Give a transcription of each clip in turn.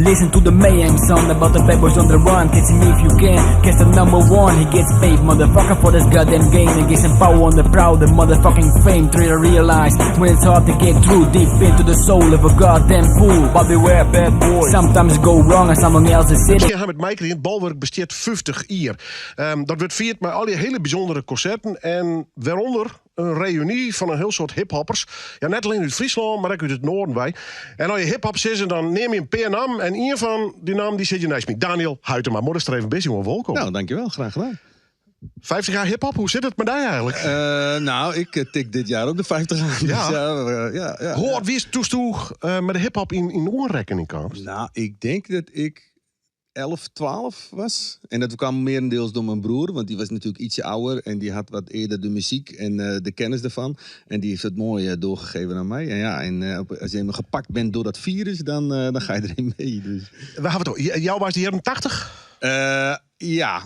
Listen to the mayhem song about the bad boys on the run. Catch him if you can, catch the number one. He gets paid, motherfucker, for this goddamn game. And gets some power on the proud, the motherfucking fame. Try to realize when it's hard to get through, deep into the soul of a goddamn fool. But beware bad boys, sometimes go wrong and someone else is sitting. We gaan met Michael in het Bolwerk besteedt 50 jaar. Dat wordt vierd met al die hele bijzondere concerten. En waaronder een reunie van een heel soort hiphoppers. Ja, net alleen uit Friesland, maar ook uit het noorden bij. En als je hiphops is, dan neem je een PNAM. En een van die naam die zit je naast me. Daniel Huytema. Modder even best, jongen. Welkom. Nou, dankjewel. Graag gedaan. 50 jaar hiphop, hoe zit het met jou eigenlijk? Nou, ik tik dit jaar ook de 50 aan. Ja. Dus ja. Hoor, wie is toestoeg met de hiphop in oorrekening kwam? Nou, ik denk dat ik 11, 12 was. En dat kwam merendeels door mijn broer, want die was natuurlijk ietsje ouder. En die had wat eerder de muziek en de kennis ervan. En die heeft het mooi doorgegeven aan mij. En ja, als je helemaal gepakt bent door dat virus, dan ga je erin mee. Dus. Waar hebben we het over? Jou was de jaren 80? Ja,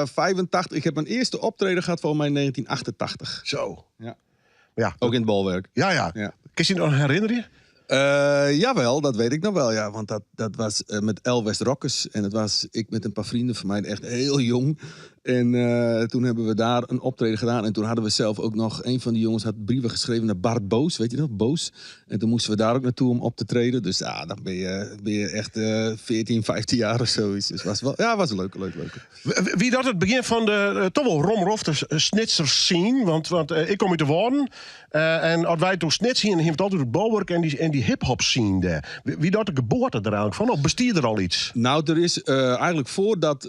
85. Ik heb mijn eerste optreden gehad voor mij in 1988. Zo. Ja. Ook in het Bolwerk. Ja. Kun je je nog herinneren? Jawel, dat weet ik nog wel, ja. Want dat was met Elwest Rockers. En dat was ik met een paar vrienden van mij, echt heel jong. En toen hebben we daar een optreden gedaan. En toen hadden we zelf ook nog... Een van die jongens had brieven geschreven naar Bart Boos. Weet je nog? Boos. En toen moesten we daar ook naartoe om op te treden. Dus ja, dan ben je echt 14, 15 jaar of zoiets. Dus was leuk. Wie dat het begin van de toch wel romrofte snitsers zien? Want ik kom uit de Worden. En als wij toen snits zien, dan heeft het altijd het Bolwerk en die hip-hop scene daar. Wie dat de geboorte er eigenlijk van? Of bestiert er al iets? Nou, er is eigenlijk voordat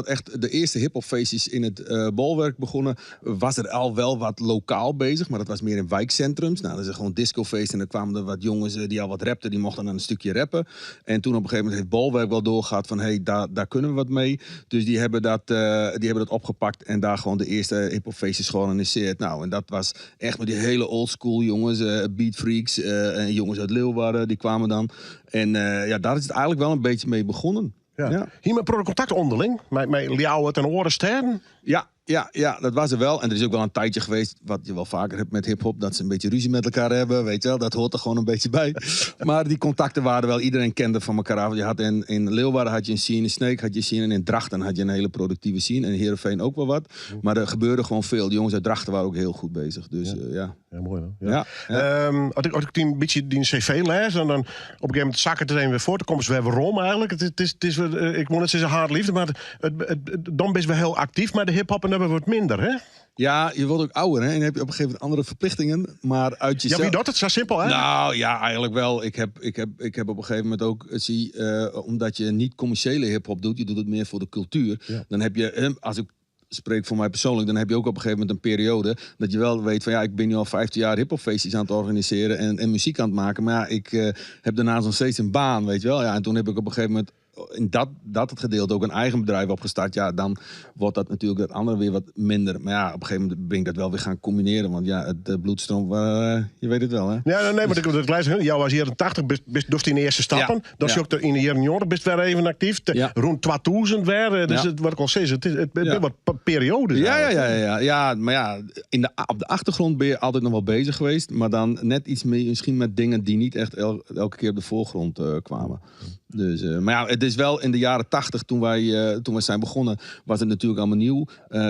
echt de eerste hiphopfeestjes in het Bolwerk begonnen, was er al wel wat lokaal bezig, maar dat was meer in wijkcentrums. Nou, dat is gewoon discofeest en dan kwamen er wat jongens die al wat rapten, die mochten dan een stukje rappen. En toen op een gegeven moment heeft Bolwerk wel doorgehad van, hey, daar kunnen we wat mee. Dus die hebben dat opgepakt en daar gewoon de eerste hiphopfeestjes georganiseerd. Nou, en dat was echt met die hele oldschool jongens, beatfreaks, en jongens uit Leeuwarden, die kwamen dan. En daar is het eigenlijk wel een beetje mee begonnen. Ja. Hier met contact onderling, met Ljouwert en Orenstern. Ja, dat was er wel. En er is ook wel een tijdje geweest, wat je wel vaker hebt met hiphop, dat ze een beetje ruzie met elkaar hebben, weet je wel. Dat hoort er gewoon een beetje bij. Maar die contacten waren wel, iedereen kende van elkaar af. Je had in Leeuwarden had je een scene, in Sneek had je een scene en in Drachten had je een hele productieve scene. En in Heerenveen ook wel wat. Maar er gebeurde gewoon veel. De jongens uit Drachten waren ook heel goed bezig. Dus ja. Ja, mooi dan. Ja. Als ik een beetje die cv lees en dan op een gegeven moment zak het er een weer voor, dan komen ze weer waarom eigenlijk. Het is ik moet net zeggen hard liefde, maar dan ben je wel heel actief met de hiphop en dan hebben we wat minder, hè? Ja, je wordt ook ouder, hè? En dan heb je op een gegeven moment andere verplichtingen, maar uit jezelf... Ja, wie doet het? Zo simpel, hè? Nou, ja, eigenlijk wel. Ik heb op een gegeven moment ook... omdat je niet commerciële hiphop doet, je doet het meer voor de cultuur. Ja. Dan heb je, als ik spreek voor mij persoonlijk, dan heb je ook op een gegeven moment een periode dat je wel weet van ja, ik ben nu al 15 jaar hiphopfeestjes aan het organiseren en muziek aan het maken. Maar ja, ik heb daarnaast nog steeds een baan, weet je wel. Ja, en toen heb ik op een gegeven moment in dat het gedeelte ook een eigen bedrijf opgestart. Ja, dan wordt dat natuurlijk dat andere weer wat minder. Maar ja, op een gegeven moment ben ik dat wel weer gaan combineren. Want ja, het bloedstroom, je weet het wel, hè? Ja, nee, maar ik luister. Jou was hier in 80, best in de eerste stappen. Ja. Dan is ook in de jaren jaren best weer even actief. Rond 2000 weer. Dus wat ik al zei, het is wat periodes. Ja, maar ja, op de achtergrond ben je altijd nog wel bezig geweest. Maar dan net iets meer, misschien met dingen die niet echt elke keer op de voorgrond kwamen. Dus, maar ja, het is wel in de jaren 80, toen wij zijn begonnen, was het natuurlijk allemaal nieuw.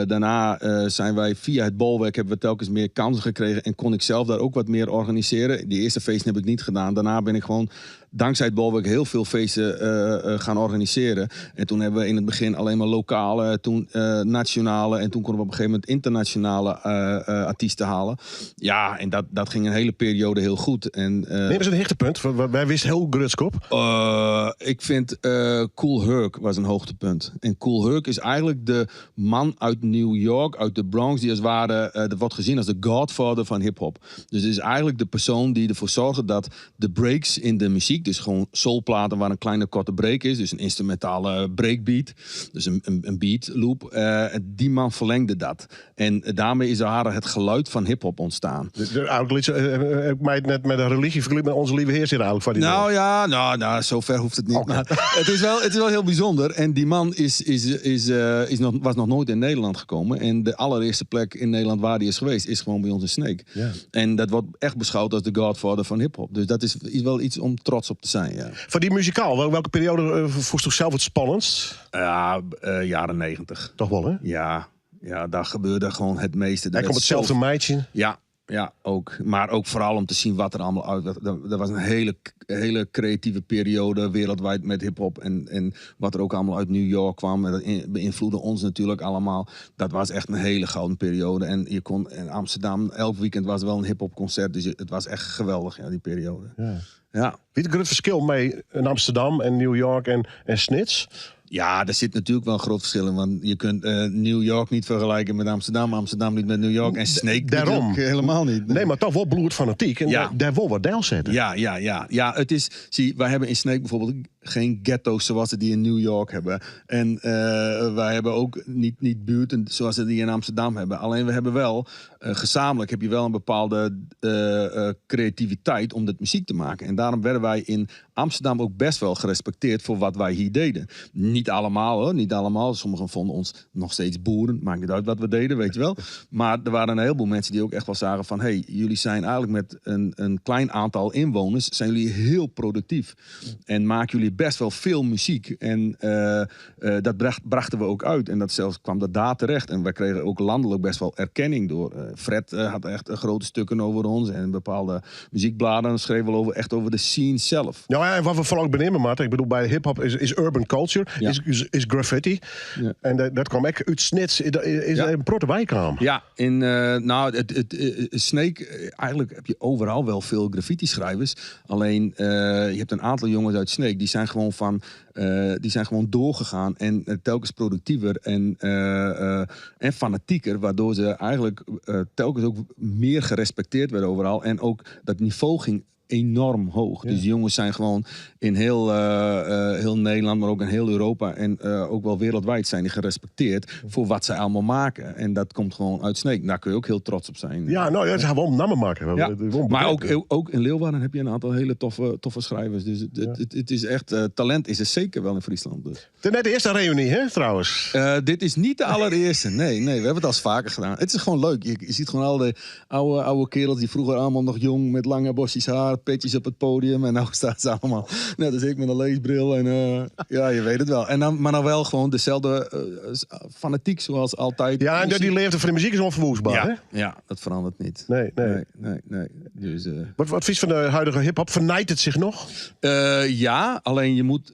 Daarna zijn wij via het Bolwerk, hebben we telkens meer kansen gekregen en kon ik zelf daar ook wat meer organiseren. Die eerste feesten heb ik niet gedaan. Daarna ben ik gewoon dankzij het Bolwerk heel veel feesten gaan organiseren. En toen hebben we in het begin alleen maar lokale, toen nationale en toen konden we op een gegeven moment internationale artiesten halen. Ja, en dat ging een hele periode heel goed. En, dat is een hechtepunt. Wij wisten heel Grutskop. Ik vind Kool Herc was een hoogtepunt. En Kool Herc is eigenlijk de man uit New York, uit de Bronx, die als het ware, dat wordt gezien als de godfather van hip-hop. Dus het is eigenlijk de persoon die ervoor zorgde dat de breaks in de muziek, dus gewoon soulplaten waar een kleine korte break is, dus een instrumentale breakbeat, dus een beat loop, die man verlengde dat. En daarmee is er het geluid van hip-hop ontstaan. Ik mij net met een religie vergelijken met onze lieve heer zit eigenlijk van die nou, zover hoeft het niet. Okay. Maar het is wel heel bijzonder. En die man was nog nooit in Nederland gekomen. En de allereerste plek in Nederland waar hij is geweest, is gewoon bij ons in Sneek. Yeah. En dat wordt echt beschouwd als de godfather van hip-hop. Dus dat is wel iets om trots trots op te zijn, ja. Van die muzikaal, welke periode voelt u zelf het spannendst? Ja, jaren 90. Toch wel, hè? Ja, daar gebeurde gewoon het meeste. Hij komt hetzelfde meidje. Ja, ook. Maar ook vooral om te zien wat er allemaal uit... Er was een hele creatieve periode wereldwijd met hiphop. En wat er ook allemaal uit New York kwam. En dat beïnvloedde ons natuurlijk allemaal. Dat was echt een hele gouden periode. En je kon in Amsterdam, elk weekend was wel een hiphop concert. Dus het was echt geweldig, ja, die periode. Ja. Weet je het verschil mee in Amsterdam en New York en Snits? Ja, er zit natuurlijk wel een groot verschil in. Want je kunt New York niet vergelijken met Amsterdam. Amsterdam niet met New York. En Snake daarom helemaal niet. Nee, maar toch wel bloed fanatiek. En daar wil wat deel zetten. Ja, het is... Zie, wij hebben in Snake bijvoorbeeld geen ghetto's zoals ze die in New York hebben. En wij hebben ook niet buurten zoals ze die in Amsterdam hebben. Alleen we hebben wel... gezamenlijk heb je wel een bepaalde creativiteit om dit muziek te maken. En daarom werden wij in Amsterdam ook best wel gerespecteerd voor wat wij hier deden. Niet allemaal hoor, niet allemaal. Sommigen vonden ons nog steeds boeren. Maakt niet uit wat we deden, weet je wel. Maar er waren een heleboel mensen die ook echt wel zagen van... hey, jullie zijn eigenlijk met een klein aantal inwoners... zijn jullie heel productief. En maken jullie best wel veel muziek. En dat brachten we ook uit. En dat zelfs kwam dat daar terecht. En wij kregen ook landelijk best wel erkenning door... Fred had echt grote stukken over ons. En bepaalde muziekbladen schreven wel echt over de scene zelf. Ja, en wat we vooral ook benieuwen, Maarten. Ik bedoel, bij hip-hop is urban culture, is graffiti. Ja. En dat kwam echt uit Snits. Is een protte wijkraam. Ja, in Snake, eigenlijk heb je overal wel veel graffiti-schrijvers. Alleen, je hebt een aantal jongens uit Snake, die zijn gewoon doorgegaan en telkens productiever en fanatieker, waardoor ze eigenlijk telkens ook meer gerespecteerd werden overal. En ook dat niveau ging enorm hoog. Ja. Dus jongens zijn gewoon in heel Nederland, maar ook in heel Europa en ook wel wereldwijd zijn die gerespecteerd voor wat zij allemaal maken. En dat komt gewoon uit Snake. Daar kun je ook heel trots op zijn. Ja, nou ja, ze gaan wel namen maken. Ja. Maar ook in Leeuwarden heb je een aantal hele toffe schrijvers. Dus het is echt, talent is er zeker wel in Friesland. Dus. Het is net de eerste reunie, hè, trouwens? Dit is niet de allereerste. Nee, we hebben het al vaker gedaan. Het is gewoon leuk. Je ziet gewoon al de oude kerels die vroeger allemaal nog jong met lange bosjes haar, petjes op het podium. En nou staan ze allemaal net als ik met een leesbril. En ja, je weet het wel. En maar nou wel gewoon dezelfde fanatiek zoals altijd. Ja, en die leefde van de muziek is onverwoestbaar, hè? Ja, dat verandert niet. Nee. Dus, wat vies van de huidige hip-hop? Vernijdt het zich nog? Ja, alleen je moet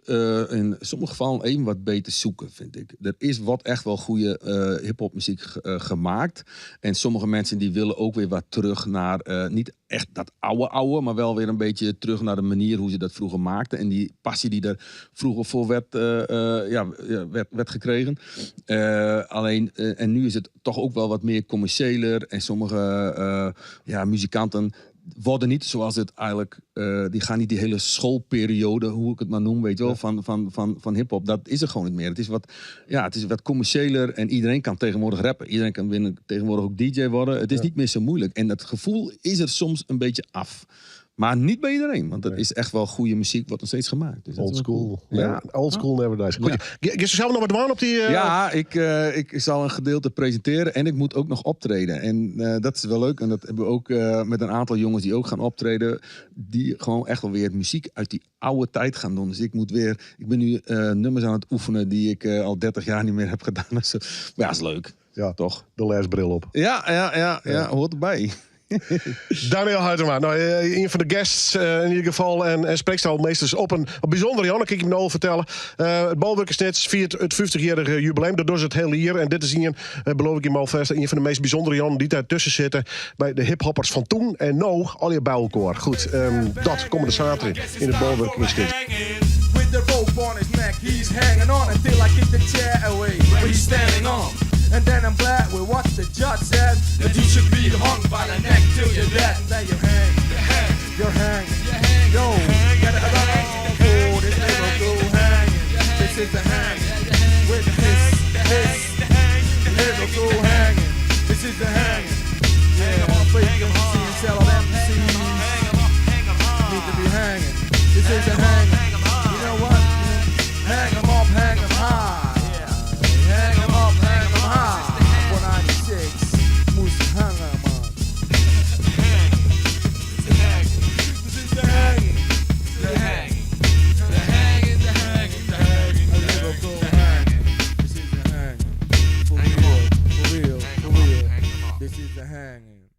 in sommige gevallen even wat beter zoeken, vind ik. Er is wat echt wel goede hip-hop muziek gemaakt. En sommige mensen die willen ook weer wat terug naar niet echt dat oude, maar wel weer een beetje terug naar de manier hoe ze dat vroeger maakten. En die passie die er vroeger voor werd gekregen. Alleen, en nu is het toch ook wel wat meer commerciëler. En sommige muzikanten worden niet zoals het eigenlijk... die gaan niet die hele schoolperiode, hoe ik het maar noem, weet je wel, van hiphop. Dat is er gewoon niet meer. Het is wat commerciëler en iedereen kan tegenwoordig rappen. Iedereen kan tegenwoordig ook DJ worden. Het is niet meer zo moeilijk. En dat gevoel is er soms een beetje af. Maar niet bij iedereen, want het is echt wel goede muziek, wordt nog steeds gemaakt. Dus old school. Cool. Ja. Old school never dies. Ja. Ga je zelf nog wat doen op die... Ja, ik zal een gedeelte presenteren en ik moet ook nog optreden. En dat is wel leuk. En dat hebben we ook met een aantal jongens die ook gaan optreden. Die gewoon echt wel weer muziek uit die oude tijd gaan doen. Dus ik ben nu nummers aan het oefenen die ik al 30 jaar niet meer heb gedaan. Dus, maar ja, is leuk. Ja, toch? De lesbril op. Ja, hoort erbij. Daniel Huytema, nou, een van de guests in ieder geval en spreekstalmeesters op een bijzondere Jan, kan ik je nou vertellen. Het Balwerkersnits viert het 50-jarige jubileum, dat doet het hele jaar. En dit is hier, beloof ik je mal vast, een van de meest bijzondere Jan die daar tussen zitten bij de hiphoppers van toen en nou, al je bij elkaar. Goed, dat komende zaterdag in het Balwerkersnits. With the rope on his neck, he's hanging on until I kick the chair away. Where he's standing on. And then I'm glad with what the judge said. That you should be hung by the neck till you're dead. Then you hang, you're hanging. Yo, get it around. Oh, this never go hanging. This is the hanging. With his never go hanging. This is the hanging. Yeah, I'm afraid you're gonna see and sell all MCs. Need to be hanging. This is the hanging. You know what? Hang 'em up, hang 'em high. Hang 'em up, hang 'em high. For 96, moest hangen, man. hangen.